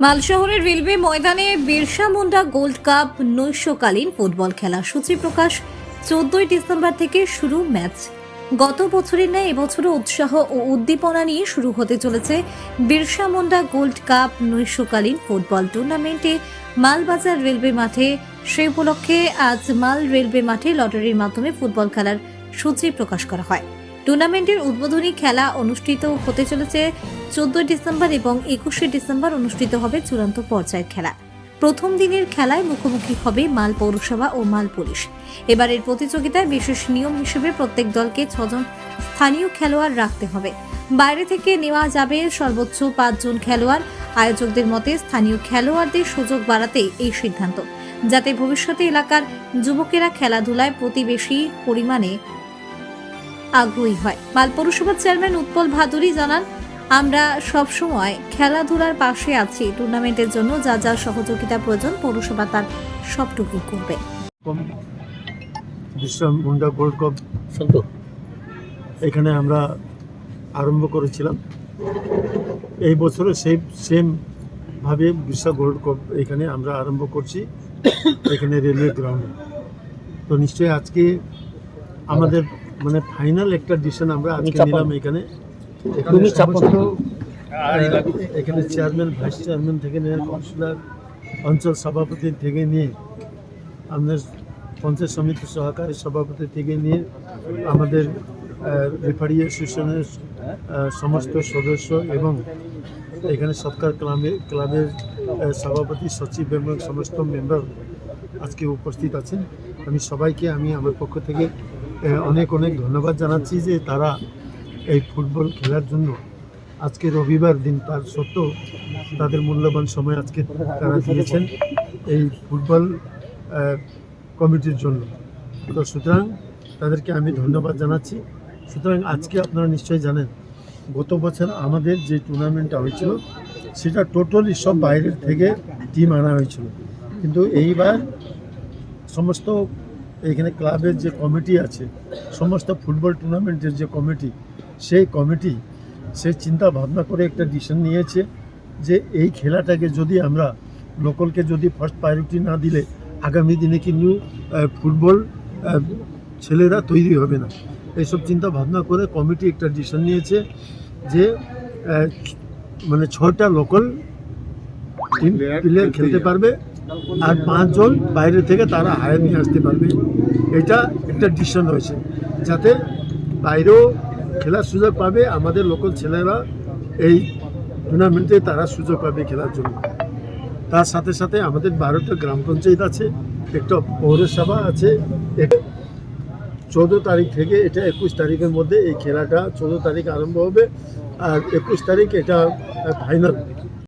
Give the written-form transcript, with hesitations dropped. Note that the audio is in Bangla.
মাল শহরের রেলওয়ে ময়দানে বিরসা মুন্ডা গোল্ড কাপ নৈশকালীন ফুটবল খেলা সূচি প্রকাশ 14 ডিসেম্বর থেকে শুরু ম্যাচ। গত বছরের ন্যায় এবছরও উৎসাহ ও উদ্দীপনা নিয়ে শুরু হতে চলেছে বিরসা মুন্ডা গোল্ড কাপ নৈশকালীন ফুটবল টুর্নামেন্টে মালবাজার রেলওয়ে মাঠে। সেই উপলক্ষে আজ মাল রেলওয়ে মাঠে লটারির মাধ্যমে ফুটবল খেলার সূচি প্রকাশ করা হয়। টুর্নামেন্টের উদ্বোধনী খেলা অনুষ্ঠিত হতে চলেছে 14 ডিসেম্বর এবং 21শে ডিসেম্বর অনুষ্ঠিত হবে চূড়ান্ত পর্যায়ের খেলা। প্রথম দিনের খেলায় মুখোমুখি হবে মাল পৌরসভা ও মাল পুলিশ। এবারের প্রতিযোগিতায় বিশেষ নিয়ম হিসেবে প্রত্যেক দলকে 6 জন স্থানীয় খেলোয়াড় রাখতে হবে। বাইরে থেকে নেওয়া যাবে সর্বোচ্চ 5 জন খেলোয়াড়। আয়োজকদের মতে স্থানীয় খেলোয়াড়দের সুযোগ বাড়াতে এই সিদ্ধান্ত, যাতে ভবিষ্যতে এলাকার যুবকেরা খেলাধুলায় প্রতিবেশী পরিমাণে আগ্রহী হয়। মাল পৌরসভার চেয়ারম্যান উৎপল ভাদুরী জানান, আমরা সবসময় খেলাধুলার পাশে আছি। টুর্নামেন্টের জন্য যা যা সহযোগিতা প্রয়োজন পৌরসভা তার সবটুকু করবে। বিরসা মুন্ডা গোল্ড কাপ এখানে আমরা আরম্ভ করেছিলাম। এই বছরও সেম ভাবে বিরসা গোল্ড কাপ এখানে আমরা আরম্ভ করছি, এখানে রেলওয়ে গ্রাউন্ডে। তো নিশ্চয়ই আজকে আমাদের ফাইনাল একটা ডিসিশন আমরা আজকে নিলাম। এখানে এখানে চেয়ারম্যান, ভাইস চেয়ারম্যান থেকে নিয়ে কাউন্সিলর, অঞ্চল সভাপতি থেকে নিয়ে আমাদের পঞ্চায়েত সমিতির সহকারী সভাপতি থেকে নিয়ে আমাদের রেফারি অ্যাসোসিয়েশনের সমস্ত সদস্য এবং এখানে সরকার ক্লাবের সভাপতি, সচিব এবং সমস্ত মেম্বার আজকে উপস্থিত আছেন। আমি সবাইকে আমার পক্ষ থেকে অনেক ধন্যবাদ জানাচ্ছি যে তারা এই ফুটবল খেলার জন্য আজকে রবিবার দিন তার সত্ত্বেও তাদের মূল্যবান সময় আজকে তারা দিয়েছেন এই ফুটবল কমিটির জন্য। তো সুতরাং তাদেরকে আমি ধন্যবাদ জানাচ্ছি। সুতরাং আজকে আপনারা নিশ্চয়ই জানেন, গত বছর আমাদের যে টুর্নামেন্টটা হয়েছিল সেটা টোটালি সব বাইরের থেকে টিম আনা হয়েছিল, কিন্তু এইবার সমস্ত এখানে ক্লাবের যে কমিটি আছে, সমস্ত ফুটবল টুর্নামেন্টের যে কমিটি, সেই চিন্তা ভাবনা করে একটা ডিসিশন নিয়েছে যে এই খেলাটাকে যদি আমরা লোকালকে যদি ফার্স্ট প্রায়োরিটি না দিলে আগামী দিনে কিন্তু ফুটবল ছেলেরা তৈরি হবে না। এইসব চিন্তা ভাবনা করে কমিটি একটা ডিসিশন নিয়েছে যে 6টা লোকাল টিম প্লেয়ার খেলতে পারবে আর 5 জন বাইরে থেকে তারা হায়ার নিয়ে আসতে পারবে। এটা একটা ডিসিশন হয়েছে যাতে বাইরেও খেলার সুযোগ পাবে, আমাদের লোকাল ছেলেরা এই টুর্নামেন্টে তারা সুযোগ পাবে খেলার জন্য। তার সাথে সাথে আমাদের 12টা গ্রাম পঞ্চায়েত আছে, একটা পৌরসভা আছে। 14 তারিখ থেকে এটা 21 তারিখের মধ্যে এই খেলাটা 14 তারিখ আরম্ভ হবে আর 21 তারিখ এটা ফাইনাল